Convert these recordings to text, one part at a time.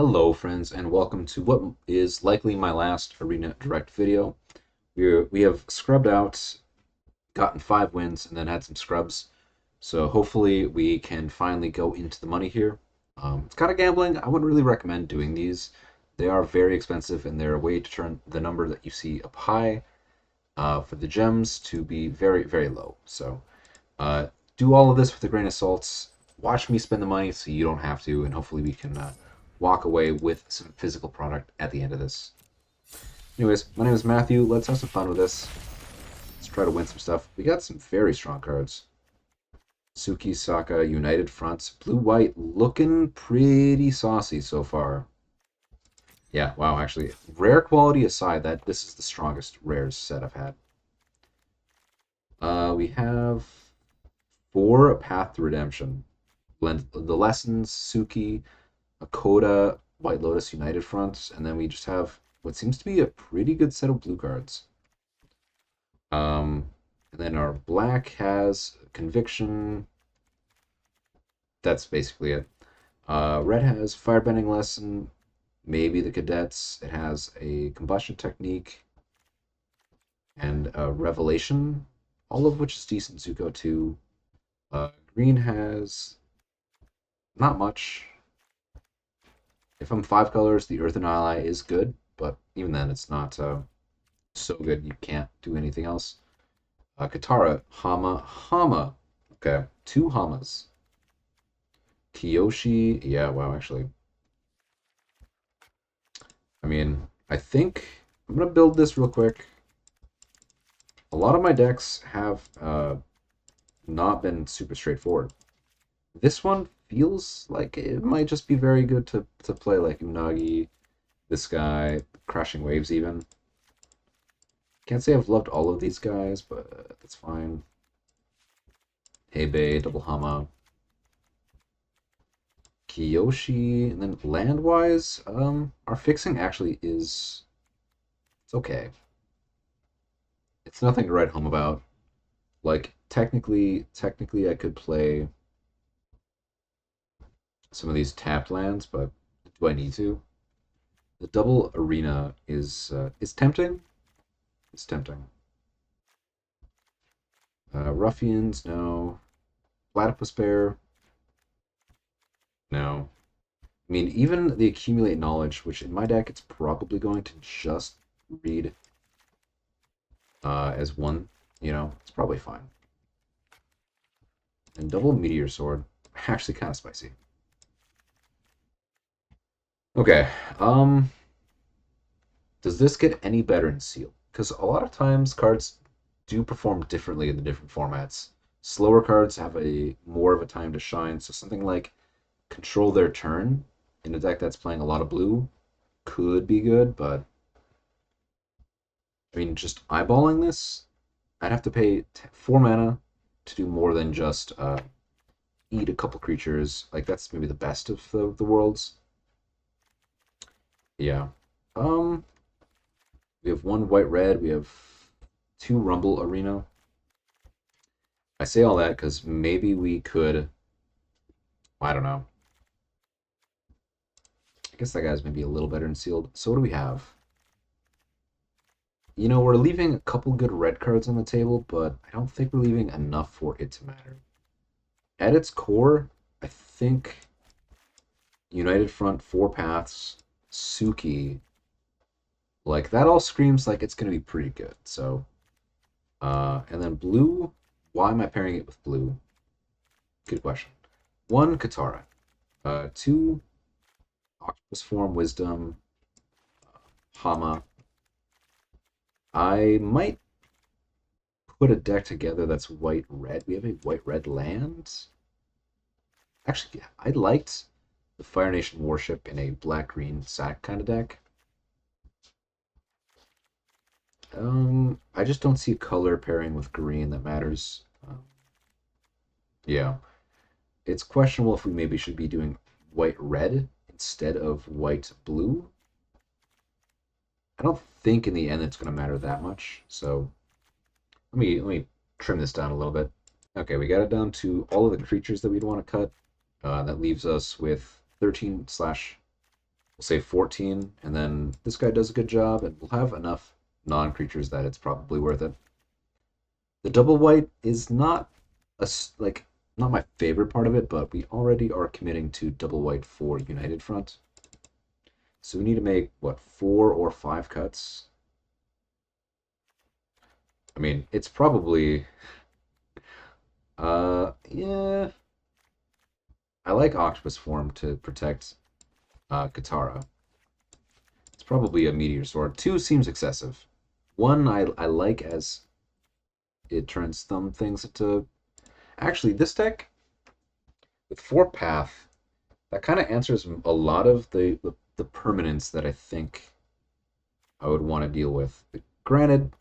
Hello friends and welcome to what is likely my last Arena Direct video. We have scrubbed out, gotten 5 wins, and then had some scrubs. So hopefully we can finally go into the money here. It's kind of gambling. I wouldn't really recommend doing these. They are very expensive and they're a way to turn the number that you see up high for the gems to be very, very low. So uh, do all of this with a grain of salt. Watch me spend the money so you don't have to, and hopefully we can walk away with some physical product at the end of this. Anyways, my name is Matthew. Let's have some fun with this. Let's try to win some stuff. We got some very strong cards. Suki, Saka, United Fronts, blue-white, looking pretty saucy so far. Yeah, wow, actually, rare quality aside, that this is the strongest rares set I've had. We have 4 Path to Redemption. The Lessons, Suki, Akoda, White Lotus, United Fronts, and then we just have what seems to be a pretty good set of blue cards. And then our black has Conviction. That's basically it. Red has Firebending Lesson, maybe the Cadets. It has a Combustion Technique and a Revelation, all of which is decent. Zuko too. Green has not much. If I'm 5 colors, the Earthen Ally is good, but even then, it's not so good you can't do anything else. Katara, Hama. Okay, 2 Hamas. Kiyoshi, yeah, wow, actually. I mean, I think I'm gonna build this real quick. A lot of my decks have not been super straightforward. This one feels like it might just be very good to play like Unagi, this guy, Crashing Waves even. Can't say I've loved all of these guys, but that's fine. Hebei, Double Hama. Kiyoshi, and then land-wise, our fixing actually is... it's okay. It's nothing to write home about. Like, technically I could play some of these tapped lands, but do I need to? The double arena is tempting. It's tempting. Ruffians, no. Platypus Bear, no. I mean, even the Accumulate Knowledge, which in my deck it's probably going to just read as one, it's probably fine. And double Meteor Sword, actually kind of spicy. Okay, does this get any better in Seal? Because a lot of times cards do perform differently in the different formats. Slower cards have a more of a time to shine, so something like Control Their Turn in a deck that's playing a lot of blue could be good, but I mean, just eyeballing this, I'd have to pay 4 mana to do more than just eat a couple creatures. Like, that's maybe the best of the worlds. Yeah. We have 1 white-red, we have 2 Rumble Arena. I say all that because maybe we could, I don't know. I guess that guy's maybe a little better in sealed. So what do we have? We're leaving a couple good red cards on the table, but I don't think we're leaving enough for it to matter. At its core, I think United Front, 4 paths, Suki, like that all screams like it's going to be pretty good. So, and then blue, why am I pairing it with blue? Good question. 1, Katara. 2, Octopus Form, Wisdom, Hama. I might put a deck together that's white-red. We have a white-red land. Actually, I liked the Fire Nation Warship in a black-green sack kind of deck. I just don't see a color pairing with green that matters. Yeah. It's questionable if we maybe should be doing white-red instead of white-blue. I don't think in the end it's going to matter that much, so let me trim this down a little bit. Okay, we got it down to all of the creatures that we'd want to cut. That leaves us with 13 slash we'll say 14, and then this guy does a good job, and we'll have enough non-creatures that it's probably worth it. The double white is not like not my favorite part of it, but we already are committing to double white for United Front. So we need to make, what, 4 or 5 cuts? I mean, it's probably, yeah. I like Octopus form to protect Katara. It's probably a Meteor Sword. 2 seems excessive. 1 I like as it turns some things into... Actually, this deck, with 4 Path, that kind of answers a lot of the permanence that I think I would want to deal with. Granted,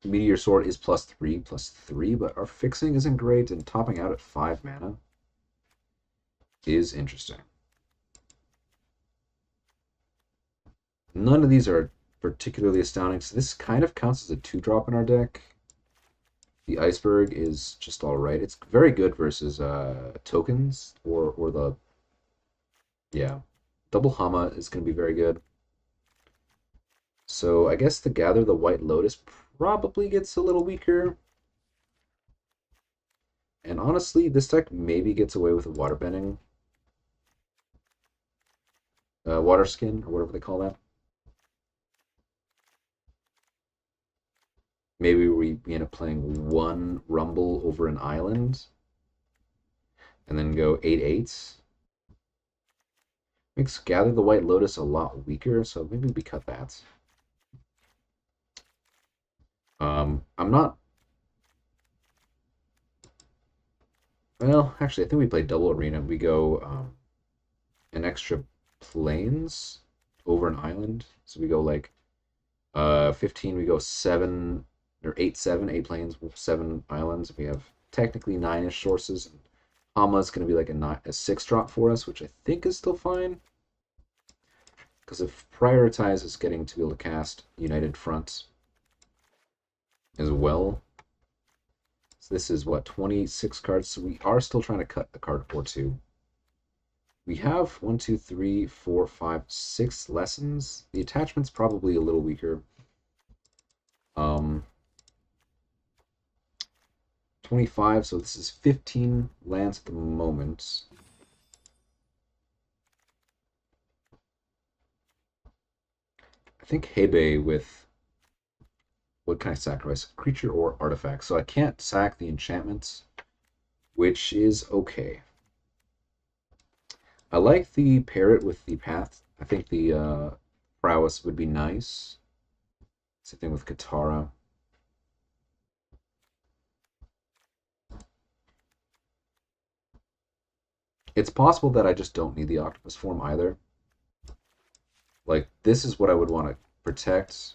Meteor Sword is +3/+3, but our fixing isn't great, and topping out at 5 mana is interesting. None of these are particularly astounding, so this kind of counts as a 2-drop in our deck. The Iceberg is just alright. It's very good versus tokens, or the... Yeah. Double Hama is going to be very good. So I guess the Gather the White Lotus probably gets a little weaker. And honestly, this deck maybe gets away with a waterbending. Water Skin, or whatever they call that. Maybe we end up playing 1 Rumble over an island. And then go 8/8. Makes Gather the White Lotus a lot weaker, so maybe we cut that. I'm not... Well, actually, I think we play double arena. We go an extra planes over an island. So we go like 15, we go 7 or 8/7, 8 planes, 7 islands. We have technically 9-ish sources. And Hama's going to be like a 6-drop for us, which I think is still fine. Because it prioritizes getting to be able to cast United Front as well. So this is, what, 26 cards? So we are still trying to cut a card or 2. We have 1, 2, 3, 4, 5, 6 lessons. The attachment's probably a little weaker. 25, so this is 15 lands at the moment. I think Hebe with... What can I sacrifice? Creature or artifact. So I can't sack the enchantments, which is okay. I like the parrot with the path. I think the prowess would be nice. Same thing with Katara. It's possible that I just don't need the octopus form either. Like, this is what I would want to protect.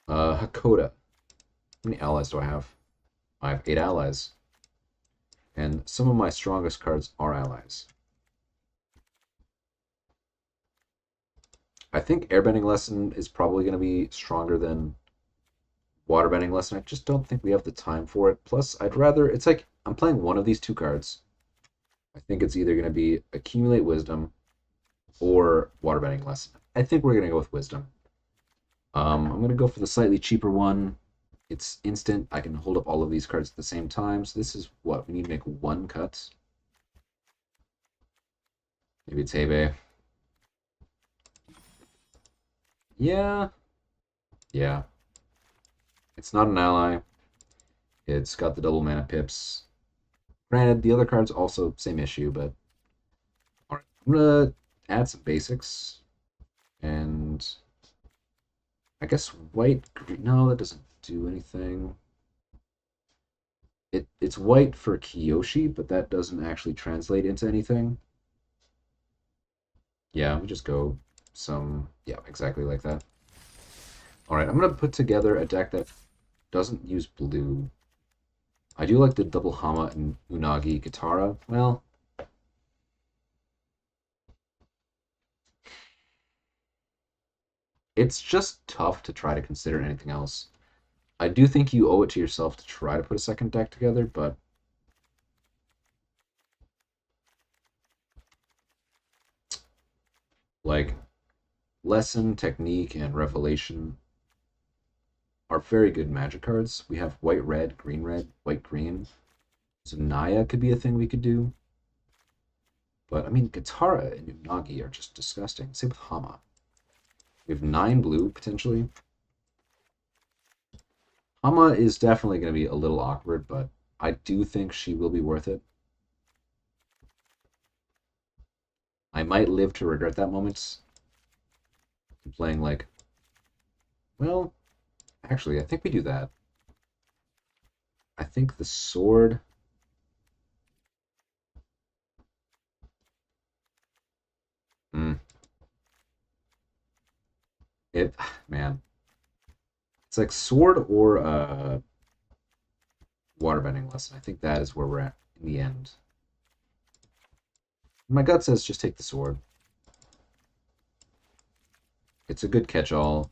Hakoda. How many allies do I have? I have 8 allies. And some of my strongest cards are allies. I think Airbending Lesson is probably going to be stronger than Waterbending Lesson. I just don't think we have the time for it. Plus, I'd rather... It's like, I'm playing one of these 2 cards. I think it's either going to be Accumulate Wisdom or Waterbending Lesson. I think we're going to go with Wisdom. I'm going to go for the slightly cheaper one. It's instant. I can hold up all of these cards at the same time. So this is what? We need to make 1 cut. Maybe it's Hebe. Yeah. Yeah. It's not an ally. It's got the double mana pips. Granted, the other cards also same issue, but... Alright, I'm going to add some basics. And... I guess white... No, that doesn't do anything. It's white for Kiyoshi, but that doesn't actually translate into anything. Yeah, we just go some... Yeah, exactly like that. Alright, I'm going to put together a deck that doesn't use blue. I do like the double Hama and Unagi Katara. Well... It's just tough to try to consider anything else. I do think you owe it to yourself to try to put a second deck together, but... Like, Lesson, Technique, and Revelation are very good Magic cards. We have white, red, white, green. So Naya could be a thing we could do. But, I mean, Katara and Unagi are just disgusting. Same with Hama. We have 9 blue, potentially. Hama is definitely going to be a little awkward, but I do think she will be worth it. I might live to regret that moment. I'm playing like, well, actually, I think we do that. I think the sword. Hmm. It, man, it's like sword or waterbending lesson. I think that is where we're at in the end. My gut says just take the sword. It's a good catch-all.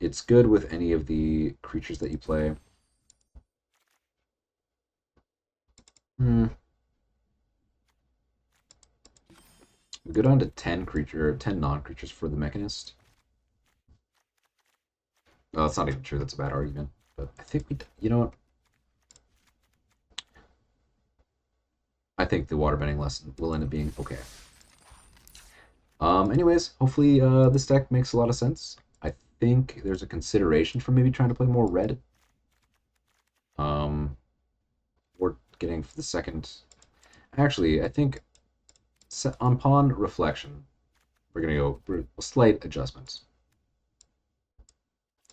It's good with any of the creatures that you play. Hmm. We go down to 10 non-creatures for the Mechanist. Well, that's not even true. That's a bad argument. But I think you know what? I think the waterbending lesson will end up being okay. Anyways, hopefully this deck makes a lot of sense. I think there's a consideration for maybe trying to play more red. We're getting for the second. Actually, I think upon reflection, we're gonna go for slight adjustments.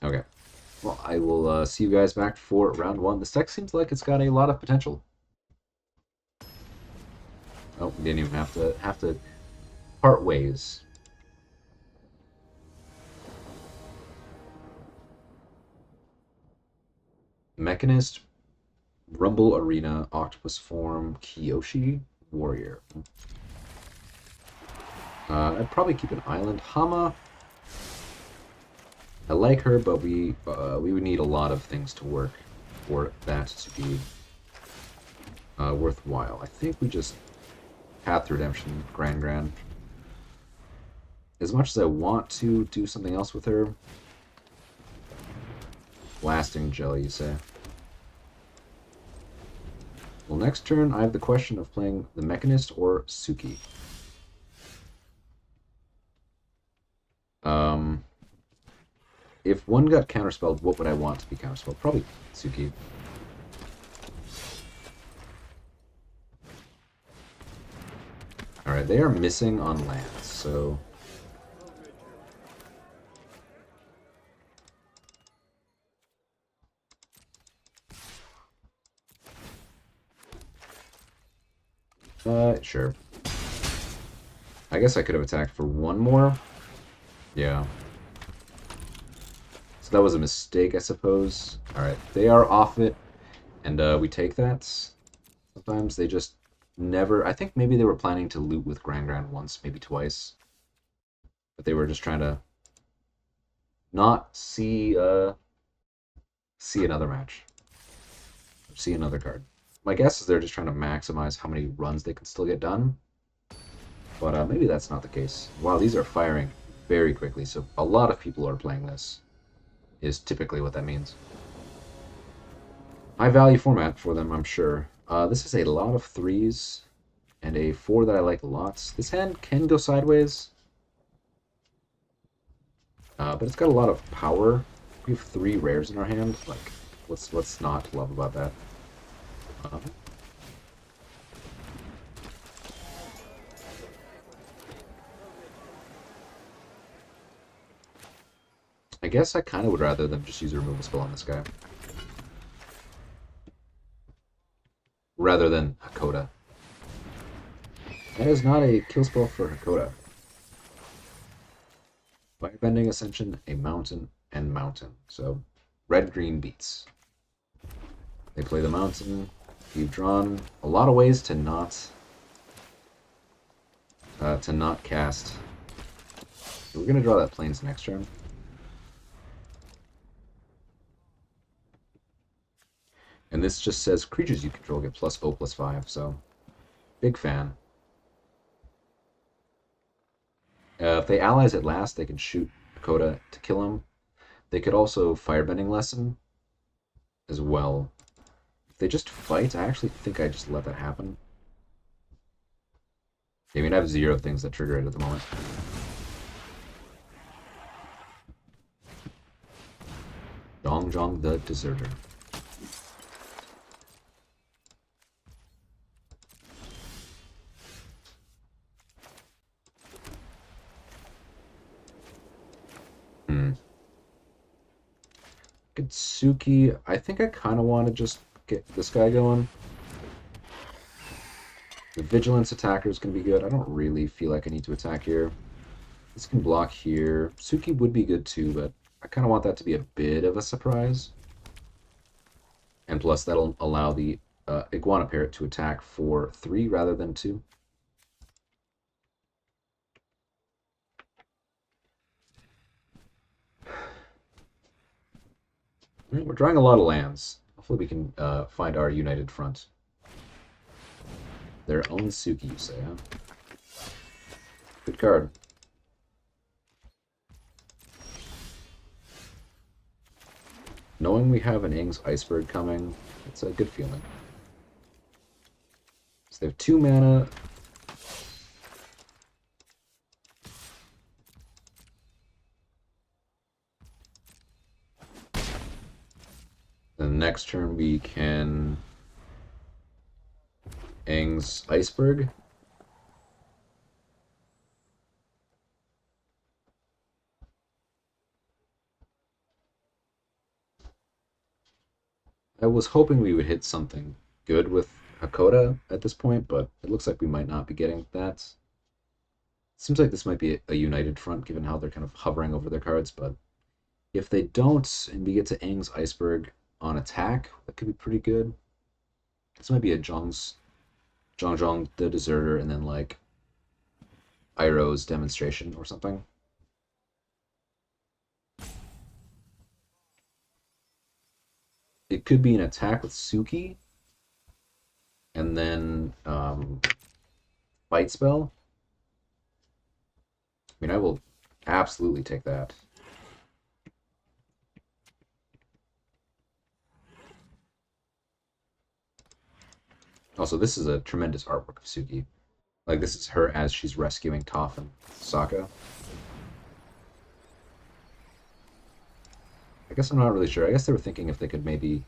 Okay. Well, I will see you guys back for round 1. This deck seems like it's got a lot of potential. Oh, we didn't even have to part ways. Mechanist, Rumble Arena, Octopus Form, Kiyoshi, Warrior. I'd probably keep an Island. Hama, I like her, but we would need a lot of things to work for that to be worthwhile. I think we just Path Redemption, Grand. As much as I want to do something else with her, Blasting Jelly, you say? Well, next turn I have the question of playing the Mechanist or Suki. If one got counterspelled, what would I want to be counterspelled? Probably Suki. Alright, they are missing on lands, so... sure. I guess I could have attacked for one more. Yeah. So that was a mistake, I suppose. Alright, they are off it, and we take that. Sometimes they just never... I think maybe they were planning to loot with Grand once, maybe twice. But they were just trying to not see see another match. See another card. My guess is they're just trying to maximize how many runs they can still get done. But maybe that's not the case. Wow, these are firing very quickly, so a lot of people are playing this, is typically what that means. High value format for them, I'm sure. This is a lot of 3s, and a 4 that I like lots. This hand can go sideways, but it's got a lot of power. We have 3 rares in our hand. Like, what's not to love about that? I guess I kind of would rather them just use a removal spell on this guy. Rather than Hakoda. That is not a kill spell for Hakoda. Firebending Ascension, a mountain, and mountain. So, red-green beats. They play the mountain. You've drawn a lot of ways to not cast. We're gonna draw that plains next turn. And this just says creatures you control get +0/+5, so big fan. If they allies at last, they can shoot Dakota to kill him. They could also firebending lesson as well. If they just fight, I actually think I just let that happen. I mean, I have 0 things that trigger it at the moment. Zhong the Deserter. Kitsuki, I think I kind of want to just get this guy going. The Vigilance attacker is going to be good. I don't really feel like I need to attack here. This can block here. Suki would be good too, but I kind of want that to be a bit of a surprise. And plus, that'll allow the Iguana Parrot to attack for 3 rather than 2. We're drawing a lot of lands. Hopefully we can find our united front. Their own Suki, you say, huh? Good card. Knowing we have an Ing's Iceberg coming, it's a good feeling. So they have 2 mana. Then next turn we can Ing's Iceberg. I was hoping we would hit something good with Hakoda at this point, but it looks like we might not be getting that. Seems like this might be a united front, given how they're kind of hovering over their cards, but if they don't, and we get to Aang's Iceberg on attack, that could be pretty good. This might be a Zhong the Deserter, and then like Iroh's Demonstration or something. It could be an attack with Suki, and then Fight Spell. I mean, I will absolutely take that. Also, this is a tremendous artwork of Suki. Like, this is her as she's rescuing Toph and Sokka. I guess I'm not really sure. I guess they were thinking if they could maybe...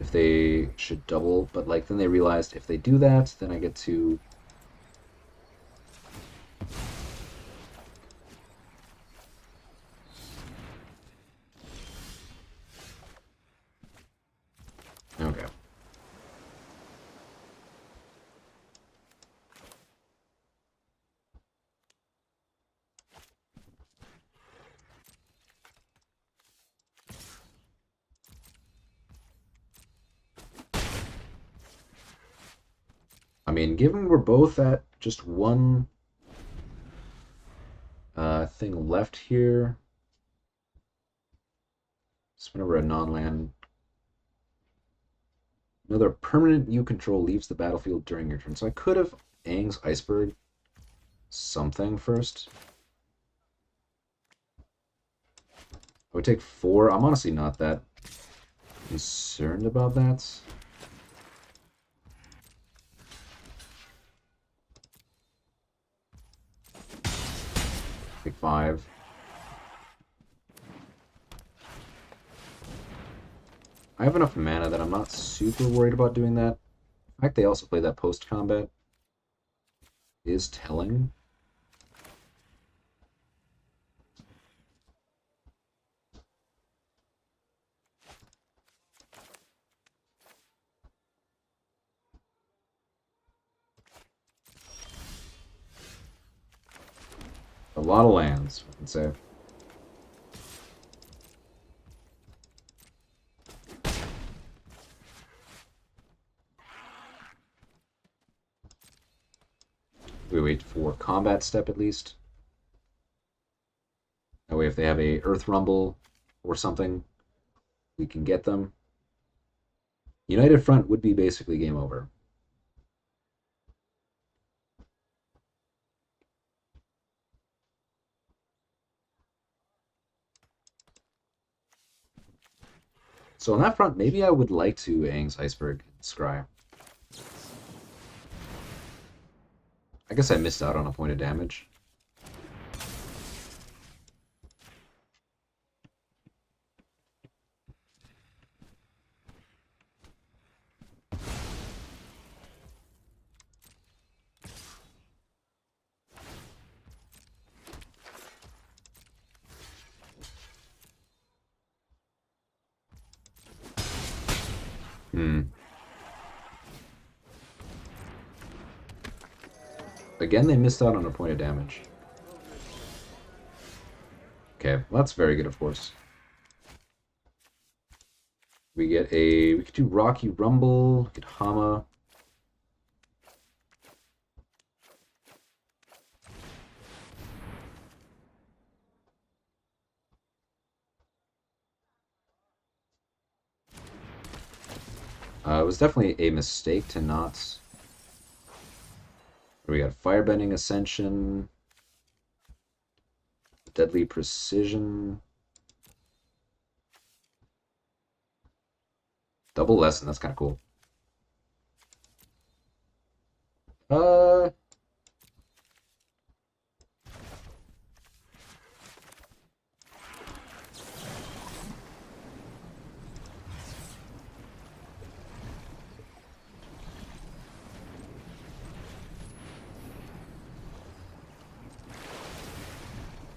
if they should double, but like then they realized if they do that, then I get to... Okay. I mean, given we're both at just one thing left here, so whenever a non-land, another permanent you control leaves the battlefield during your turn. So I could have Aang's Iceberg something first. I would take 4. I'm honestly not that concerned about that. Take 5. I have enough mana that I'm not super worried about doing that. The fact they also play that post-combat is telling. A lot of lands, I can say. We wait for combat step at least. That way if they have a Earth Rumble or something, we can get them. United Front would be basically game over. So on that front, maybe I would like to Aang's Iceberg Scry. I guess I missed out on a point of damage. Again, they missed out on a point of damage. Okay, well, that's very good, of course. We could do Rocky Rumble, we could Hama. It was definitely a mistake to not... We got Firebending Ascension, Deadly Precision, Double Lesson, that's kind of cool. Uh,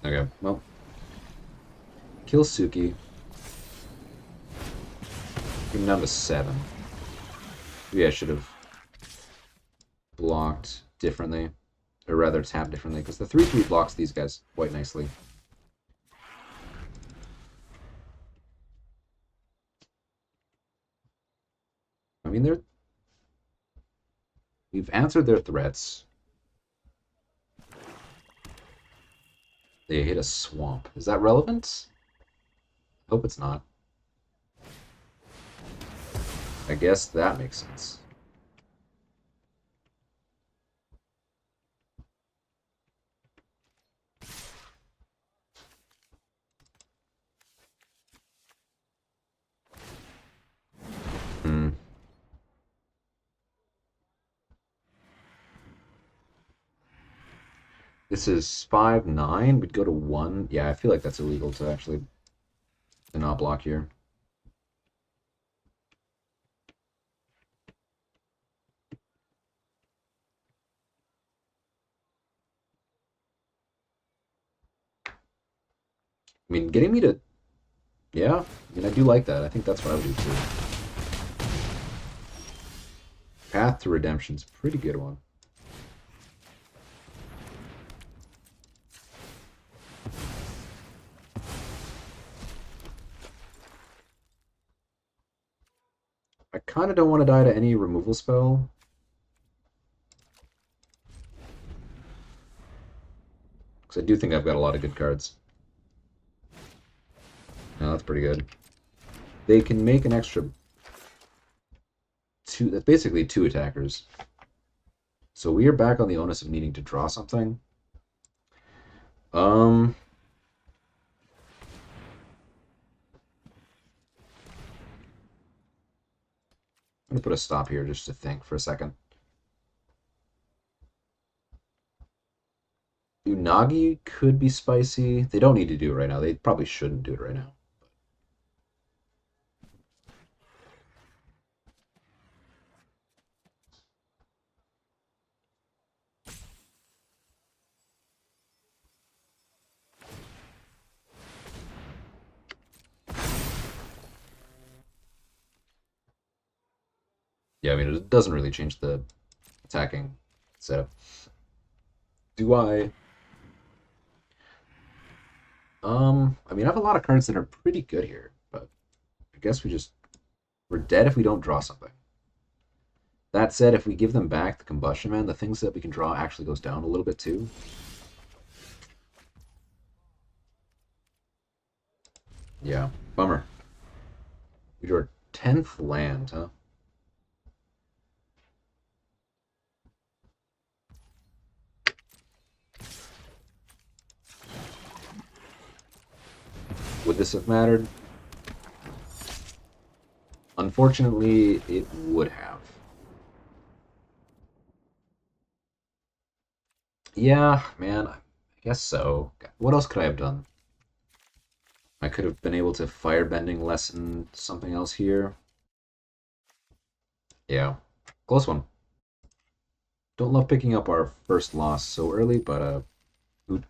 okay, well. Kill Suki. Bring him down to 7. Maybe I should have blocked differently. Or rather, tapped differently, because the 3/3 blocks these guys quite nicely. I mean, we've answered their threats. They hit a swamp. Is that relevant? Hope it's not. I guess that makes sense. Hmm. This is 5/9. We'd go to 1. Yeah, I feel like that's illegal to actually not block here. I mean, getting me to... Yeah, I mean, I do like that. I think that's what I would do too. Path to Redemption's a pretty good one. I kind of don't want to die to any removal spell. Because I do think I've got a lot of good cards. No, that's pretty good. They can make an extra 2. That's basically 2 attackers. So we are back on the onus of needing to draw something. I'm going to put a stop here just to think for a second. Unagi could be spicy. They don't need to do it right now. They probably shouldn't do it right now. Yeah, I mean, it doesn't really change the attacking setup. Do I? I mean, I have a lot of cards that are pretty good here, but I guess we're dead if we don't draw something. That said, if we give them back the Combustion Man, the things that we can draw actually goes down a little bit too. Yeah, bummer. We drew our 10th land, huh? Would this have mattered? Unfortunately, it would have. Yeah, man, I guess so. What else could I have done? I could have been able to firebending lessen something else here. Yeah, close one. Don't love picking up our first loss so early, but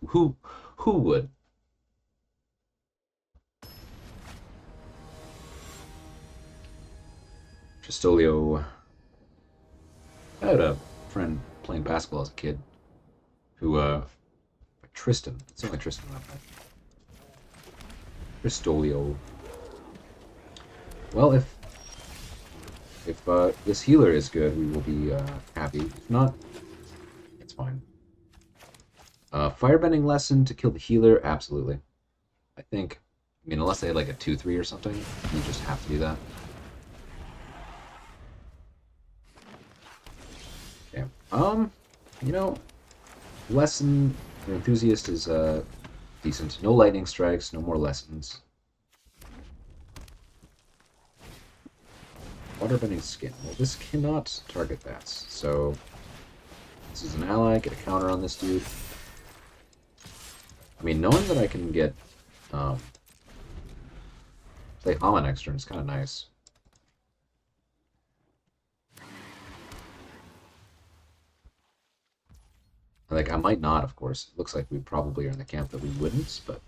who would? Tristolio. I had a friend playing basketball as a kid who Tristan. It's only Tristan up there. Tristolio. Well, if this healer is good, we will be happy. If not, it's fine. Firebending lesson to kill the healer, absolutely. I think. I mean, unless they had like a 2-3 or something, you just have to do that. Okay. You know, lesson for enthusiast is decent. No lightning strikes, no more lessons. Waterbending skin. Well, this cannot target bats, so this is an ally. Get a counter on this dude. I mean, knowing that I can get play Hama next turn is kind of nice. Like, I might not, of course. It looks like we probably are in the camp that we wouldn't, but...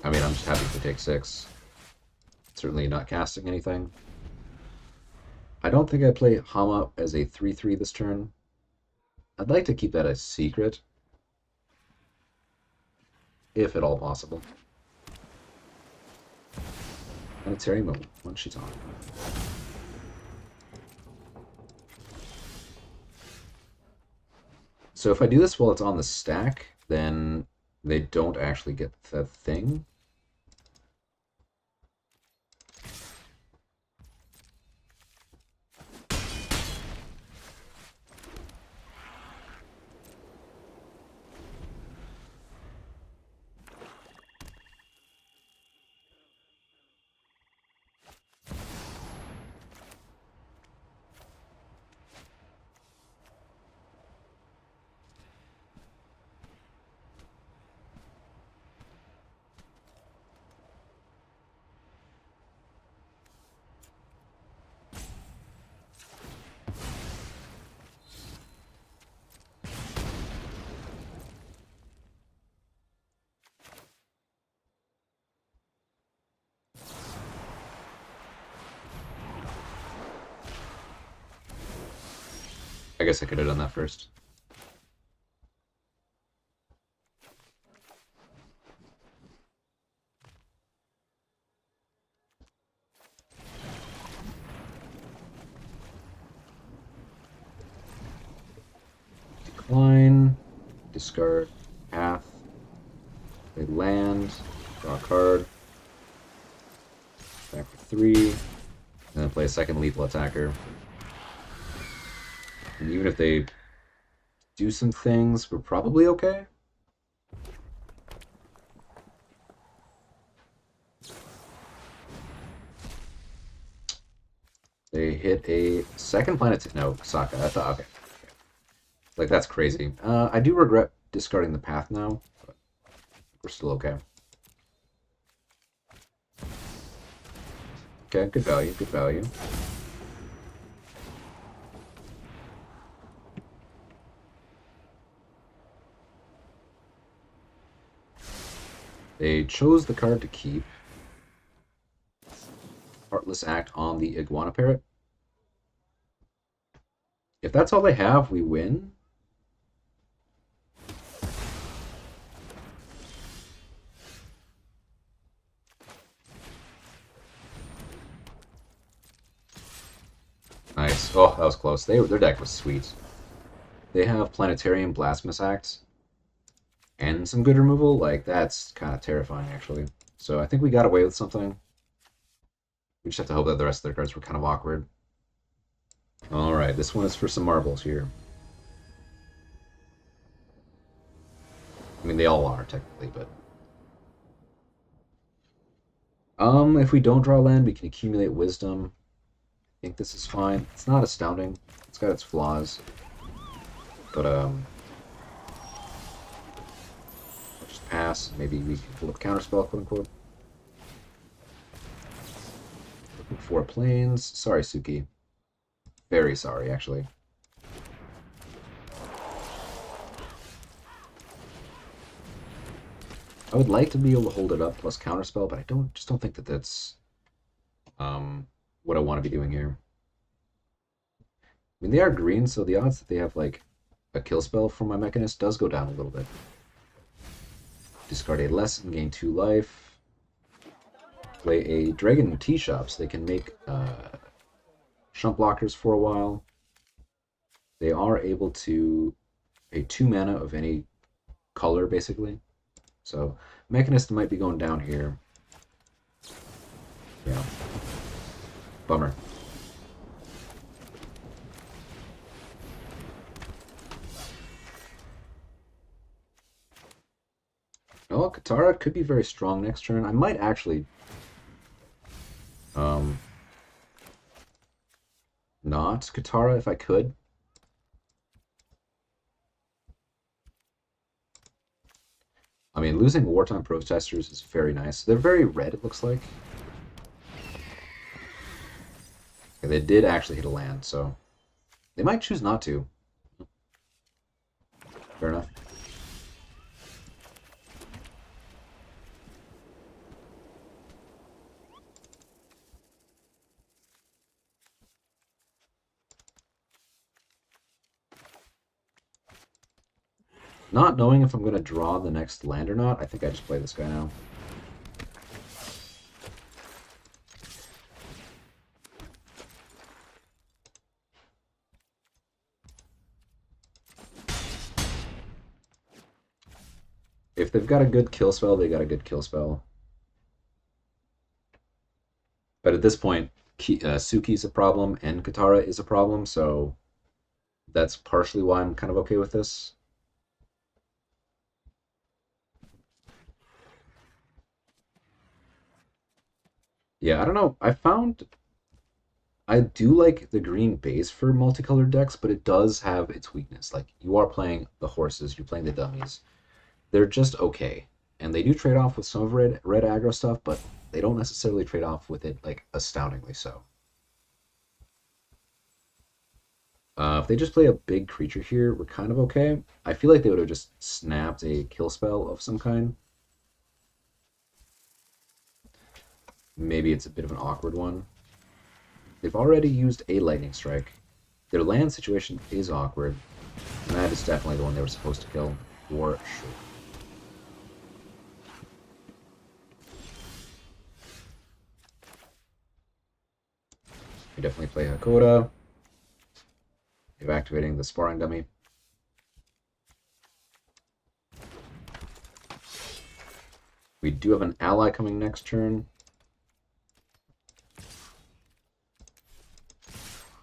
I mean, I'm just happy to take 6. Certainly not casting anything. I don't think I play Hama as a 3-3 this turn. I'd like to keep that a secret. If at all possible. Planetary mode. Once she's on. So if I do this while it's on the stack, then they don't actually get the thing. I guess I could have done that first. Decline, discard, path, play land, draw a card, back for 3, and then play a second lethal attacker. And even if they do some things, we're probably okay. They hit a second planet. No, Sokka. I thought, okay. Like, that's crazy. I do regret discarding the path now, but we're still okay. Okay, good value, good value. They chose the card to keep. Heartless Act on the Iguana Parrot. If that's all they have, we win. Nice. Oh, that was close. Their deck was sweet. They have Planetarium Blasphemous Act and some good removal. Like, that's kind of terrifying, actually. So I think we got away with something. We just have to hope that the rest of their cards were kind of awkward. Alright, this one is for some marbles here. I mean, they all are, technically, but... if we don't draw land, we can accumulate wisdom. I think this is fine. It's not astounding. It's got its flaws. But, I'll just pass. Maybe we can pull up counterspell, quote-unquote. Looking for planes. Sorry, Suki. Very sorry, actually. I would like to be able to hold it up plus counterspell, but I just don't think that that's what I want to be doing here. I mean, they are green, so the odds that they have like a kill spell from my Mechanist does go down a little bit. Discard a lesson, gain 2 life. Play a Dragon Tea Shop, so they can make Shump blockers for a while. They are able to pay 2 mana of any color, basically. So, Mechanist might be going down here. Yeah. Bummer. Oh, Katara could be very strong next turn. I might actually not Katara if I could. I mean, losing Wartime Protesters is very nice. They're very red, it looks like. Okay, they did actually hit a land, so they might choose not to. Fair enough. Not knowing if I'm going to draw the next land or not, I think I just play this guy now. If they've got a good kill spell, they got a good kill spell. But at this point, Suki's a problem and Katara is a problem, so that's partially why I'm kind of okay with this. Yeah, I don't know. I do like the green base for multicolored decks, but it does have its weakness. Like, you are playing the horses, you're playing the dummies. They're just okay. And they do trade off with some of red aggro stuff, but they don't necessarily trade off with it, like, astoundingly so. If they just play a big creature here, we're kind of okay. I feel like they would have just snapped a kill spell of some kind. Maybe it's a bit of an awkward one. They've already used a lightning strike. Their land situation is awkward, and that is definitely the one they were supposed to kill, for sure. We definitely play Hakoda. Activating the sparring dummy. We do have an ally coming next turn.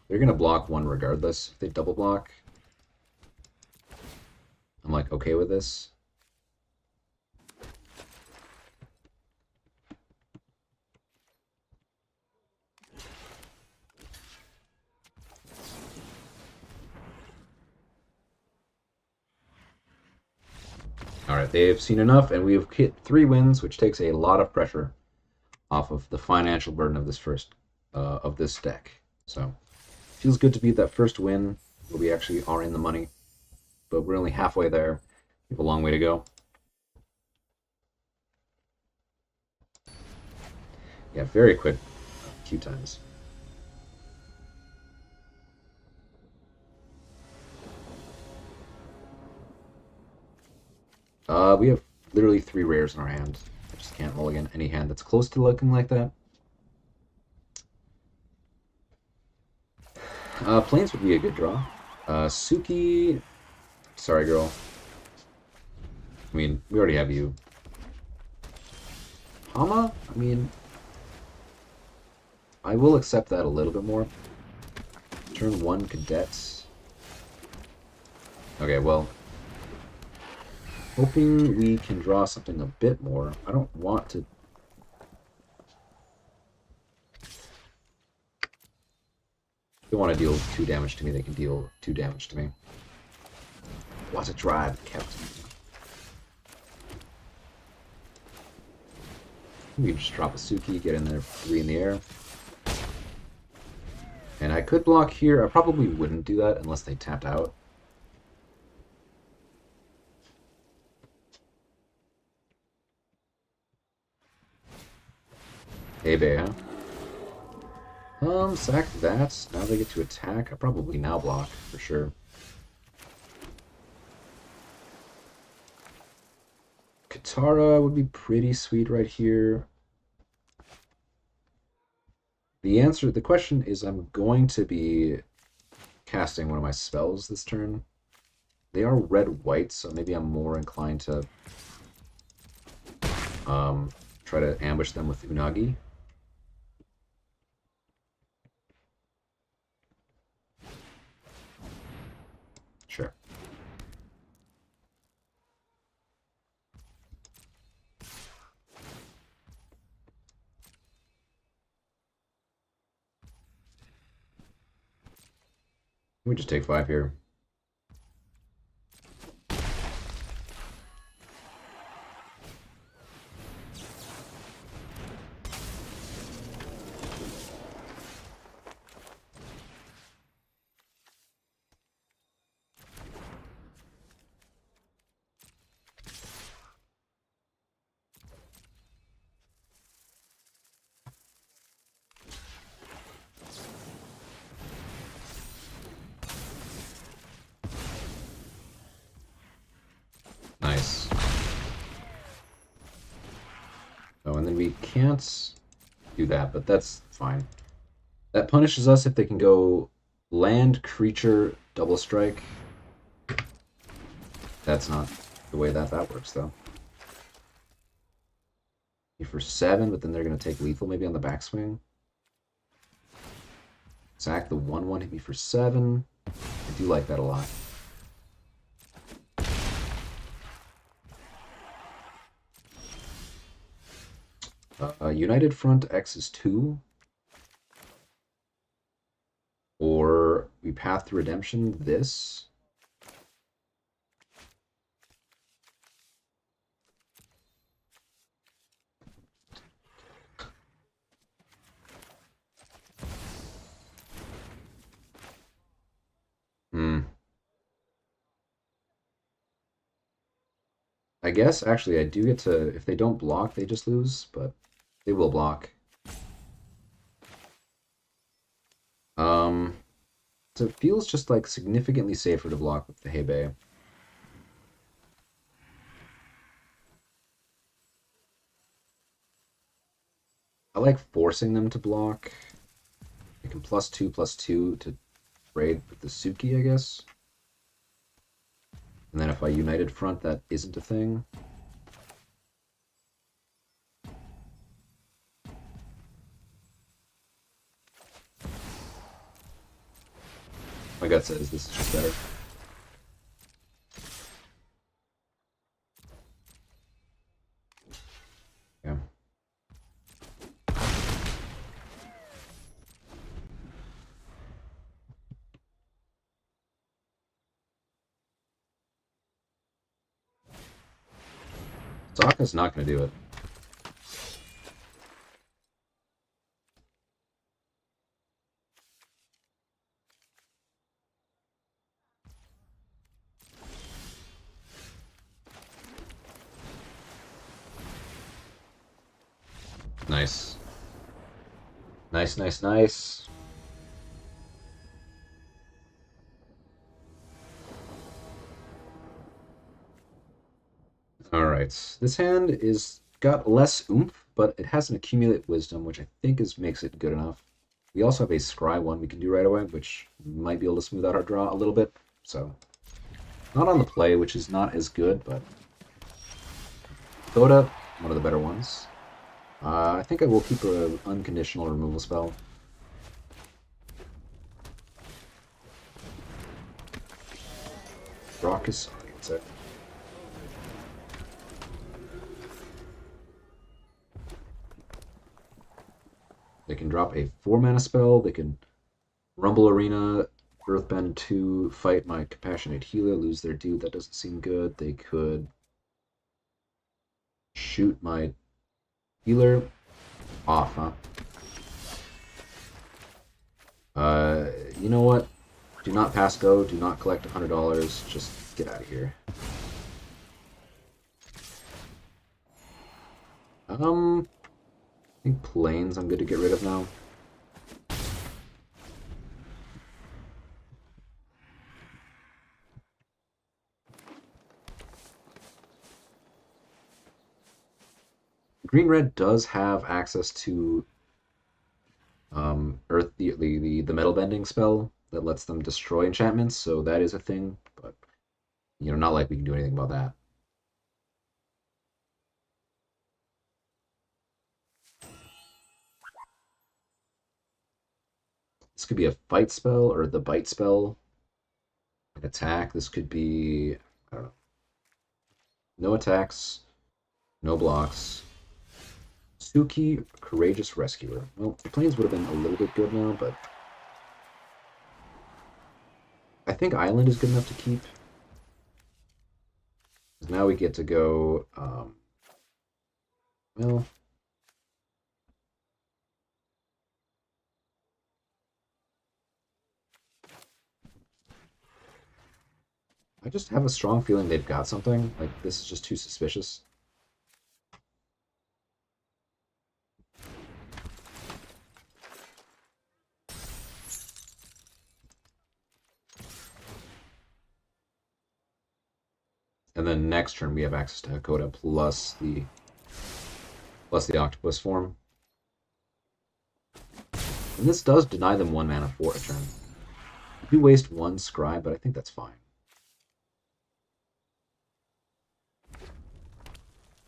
They're going to block one regardless. If they double block, I'm like okay with this. Alright, they've seen enough, and we've hit 3 wins, which takes a lot of pressure off of the financial burden of this deck. So, feels good to beat that first win, where we actually are in the money. But we're only halfway there. We have a long way to go. Yeah, very quick queue times. We have literally 3 rares in our hand. I just can't mulligan any hand that's close to looking like that. Plains would be a good draw. Suki... Sorry, girl. I mean, we already have you. Hama? I mean... I will accept that a little bit more. Turn 1 cadets. Okay, well... Hoping we can draw something a bit more. I don't want to... If they want to deal 2 damage to me, they can deal 2 damage to me. What's a drive, Captain? We can just drop a Suki, get in there 3 in the air. And I could block here. I probably wouldn't do that unless they tapped out. Hey, Bay, huh? Sack that. Now they get to attack. I probably now block, for sure. Katara would be pretty sweet right here. The question is, I'm going to be casting one of my spells this turn. They are red-white, so maybe I'm more inclined to try to ambush them with Unagi. Sure. We just take 5 here. Nice. Oh, and then we can't do that, but that's fine. That punishes us if they can go land, creature, double strike. That's not the way that works, though. For 7, but then they're going to take lethal maybe on the backswing. Sack the 1/1, hit me for 7. I do like that a lot. United Front X is 2. Or we Path to Redemption this. I guess, actually, I do get to... If they don't block, they just lose, but they will block. So it feels just, like, significantly safer to block with the Hebei. I like forcing them to block. They can +2/+2 to trade with the Suki, I guess. And then if I United Front, that isn't a thing. My gut says this is just better. Yeah. Sokka's not going to do it. Nice. Nice, nice, nice. Alright. This hand is got less oomph, but it has an Accumulate Wisdom, which I think makes it good enough. We also have a Scry one we can do right away, which might be able to smooth out our draw a little bit. So, not on the play, which is not as good, but Coda, one of the better ones. I think I will keep an unconditional removal spell. Raucous, that's it. They can drop a 4-mana spell. They can Rumble Arena, Earthbend 2, fight my Compassionate Healer, lose their dude. That doesn't seem good. They could shoot my healer off, huh? You know what? Do not pass go. Do not collect $100. Just get out of here. I think planes I'm good to get rid of now. Green red does have access to Earth the metal bending spell that lets them destroy enchantments, so that is a thing, but not like we can do anything about that. This could be a fight spell or the bite spell. An attack. This could be, I don't know. No attacks, no blocks. Suki, Courageous Rescuer. Well, the planes would have been a little bit good now, but I think Island is good enough to keep. Now we get to go, well, I just have a strong feeling they've got something. Like, this is just too suspicious. And then next turn we have access to Hakoda plus the octopus form. And this does deny them 1 mana for a turn. We waste 1 Scribe, but I think that's fine.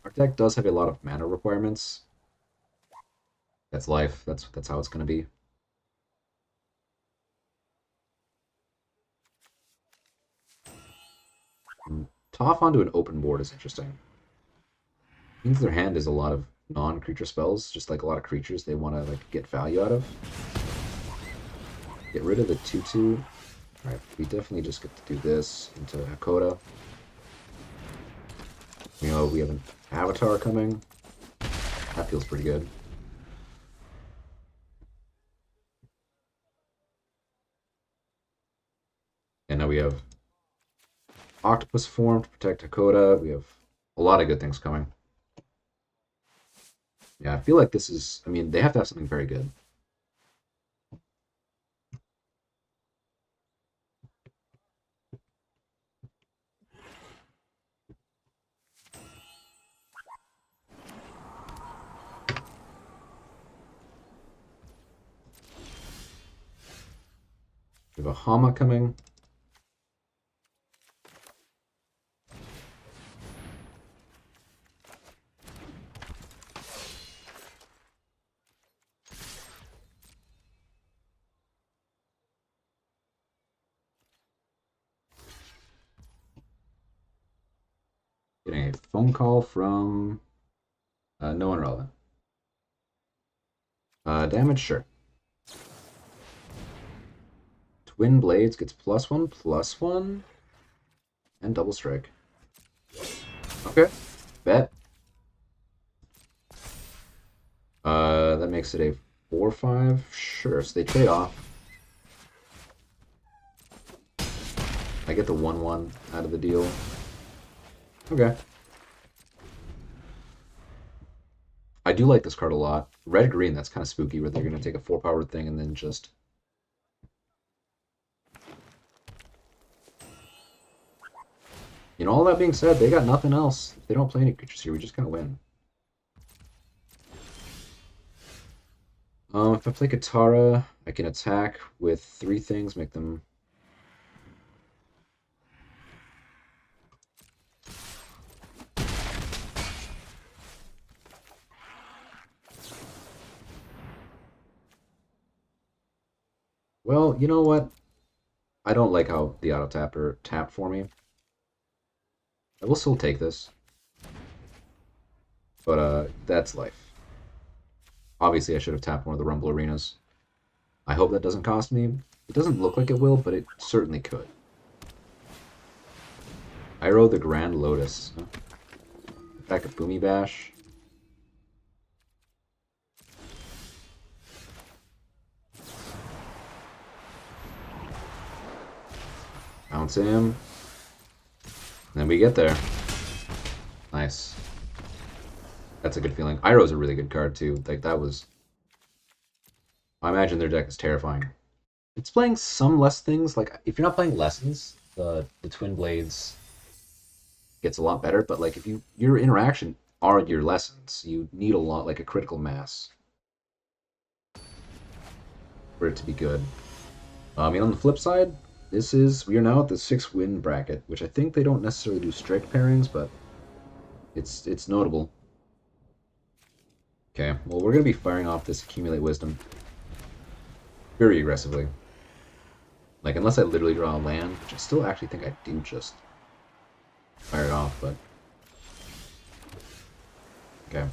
Our deck does have a lot of mana requirements. That's life. That's how it's going to be. Toff onto an open board is interesting. Means their hand is a lot of non-creature spells, just like a lot of creatures they want to like get value out of. Get rid of the 2/2. Alright, we definitely just get to do this into Hakoda. We have an Avatar coming. That feels pretty good. And now we have Octopus form to protect Hakoda. We have a lot of good things coming. Yeah, I feel like this is, they have to have something very good. We have a Hama coming. Getting a phone call from no one relevant. Damage, sure. Twin Blades gets +1/+1 and double strike. Okay, bet. That makes it a 4/5. Sure, so they trade off. I get the 1/1 out of the deal. Okay. I do like this card a lot. Red green, that's kind of spooky, where they're going to take a 4-powered thing and then just. All that being said, they got nothing else. If they don't play any creatures here, we just kind of win. If I play Katara, I can attack with 3 things, make them. Well, you know what? I don't like how the auto tapper tapped for me. I will still take this. But that's life. Obviously, I should have tapped one of the Rumble Arenas. I hope that doesn't cost me. It doesn't look like it will, but it certainly could. Iroh the Grand Lotus. Huh? Back a Boomy Bash. Bounce him. And then we get there. Nice. That's a good feeling. Iroh's a really good card, too. Like, that was... I imagine their deck is terrifying. It's playing some less things. Like, if you're not playing Lessons, the Twin Blades gets a lot better. But, like, if your interaction are your Lessons, you need a lot, like a critical mass for it to be good. I mean, on the flip side, we are now at the 6-win bracket, which I think they don't necessarily do strict pairings, but it's notable. Okay, well, we're going to be firing off this Accumulate Wisdom very aggressively. Like, unless I literally draw a land, which I still actually think I do just fire it off, but... Okay.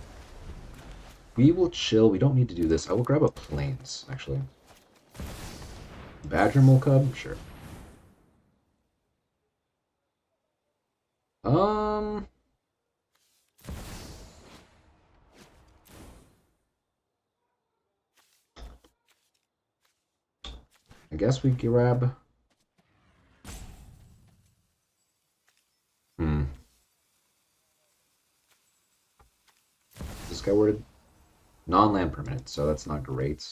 We will chill. We don't need to do this. I will grab a Plains, actually. Badger Mole Cub? Sure. I guess we grab... This guy worded non-land permanent, so that's not great.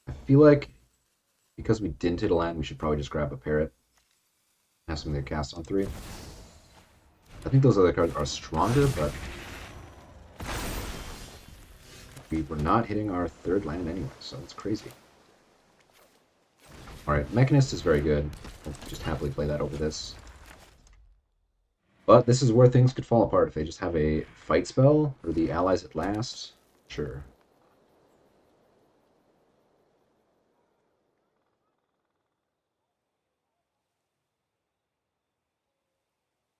I feel like because we didn't hit a land, we should probably just grab a Parrot. Have something to cast on 3. I think those other cards are stronger, but we were not hitting our 3rd land anyway, so it's crazy. Alright, Mechanist is very good. I'll just happily play that over this. But this is where things could fall apart if they just have a fight spell, or the allies at last. Sure.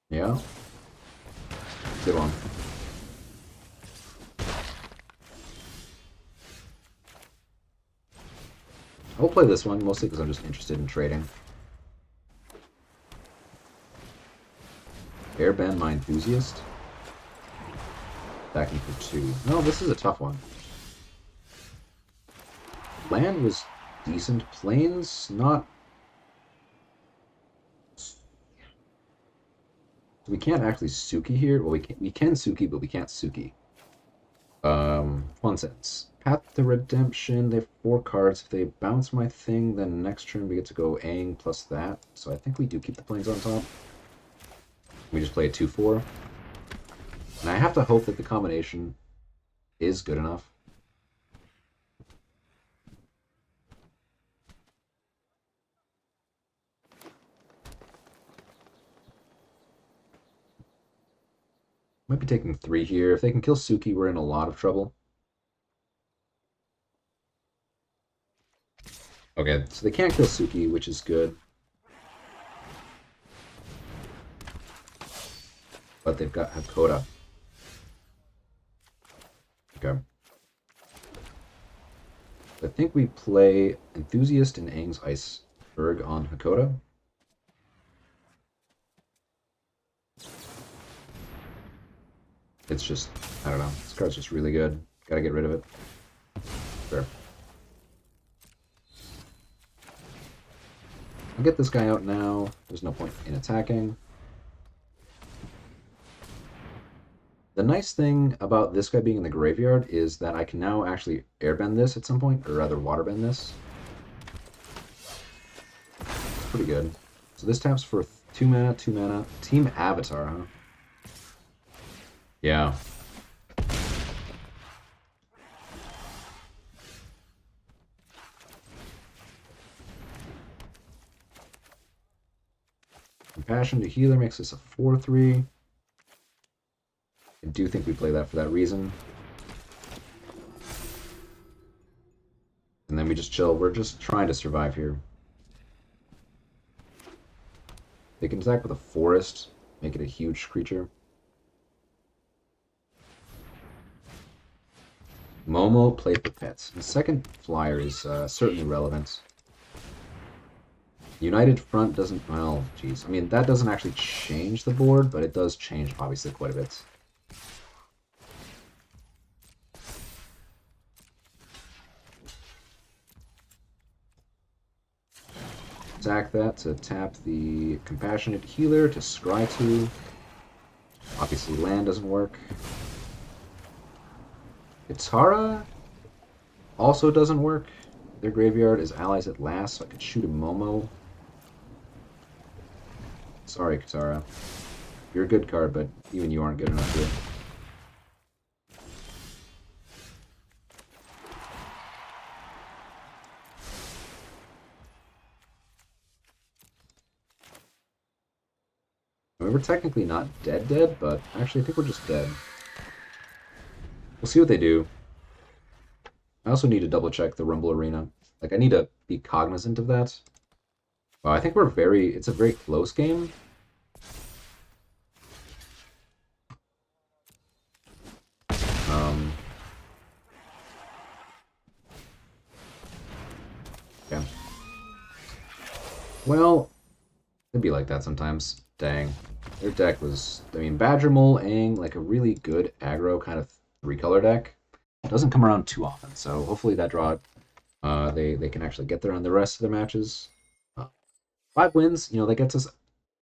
Yeah. Good one. I will play this one, mostly because I'm just interested in trading. Airbend my Enthusiast. Backing for 2. No, this is a tough one. Land was decent. Plains, not... We can't actually Suki here. Well, we can Suki, but we can't Suki. One sentence. Path to Redemption. They have 4 cards. If they bounce my thing, then next turn we get to go Aang plus that. So I think we do keep the Plains on top. We just play a 2-4. And I have to hope that the combination is good enough. Might be taking 3 here. If they can kill Suki, we're in a lot of trouble. Okay, so they can't kill Suki, which is good. But they've got Hakoda. Okay. I think we play Enthusiast and Aang's Iceberg on Hakoda. It's just, I don't know. This card's just really good. Gotta get rid of it. Sure. I'll get this guy out now. There's no point in attacking. The nice thing about this guy being in the graveyard is that I can now actually airbend this at some point, or rather waterbend this. It's pretty good. So this taps for 2 mana, 2 mana. Team Avatar, huh? Yeah. Compassion to Healer makes this a 4-3. I do think we play that for that reason. And then we just chill. We're just trying to survive here. They can attack with a forest, make it a huge creature. Momo played for pets. The second flyer is certainly relevant. United Front doesn't, well, geez. I mean, that doesn't actually change the board, but it does change, obviously, quite a bit. Attack that to tap the Compassionate Healer to scry 2. Obviously, land doesn't work. Kitara also doesn't work. Their graveyard is allies at last, so I could shoot a Momo. Sorry, Kitara. You're a good card, but even you aren't good enough here. I mean, we're technically not dead, but actually I think we're just dead. We'll see what they do. I also need to double check the Rumble Arena. Like, I need to be cognizant of that. I think it's a very close game. Okay. Well, it'd be like that sometimes. Dang. Their deck was, I mean, Badger Mole, Aang, like a really good aggro kind of 3-color deck. Doesn't come around too often, so hopefully that draw, they can actually get there on the rest of their matches. 5 wins, that gets us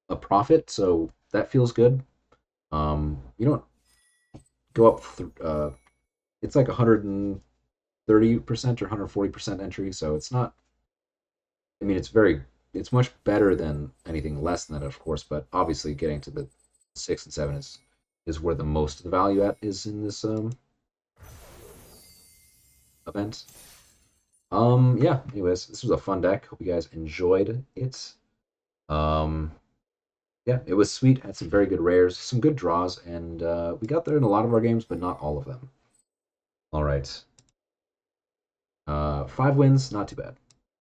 a profit, so that feels good. You don't go up, it's like 130% or 140% entry, so it's not, I mean, it's much better than anything less than that, of course, but obviously getting to the 6 and 7 is where the most of the value at is in this event. Yeah, anyways, this was a fun deck. Hope you guys enjoyed it. Yeah, it was sweet. Had some very good rares, some good draws, and we got there in a lot of our games, but not all of them. All right. 5 wins, not too bad.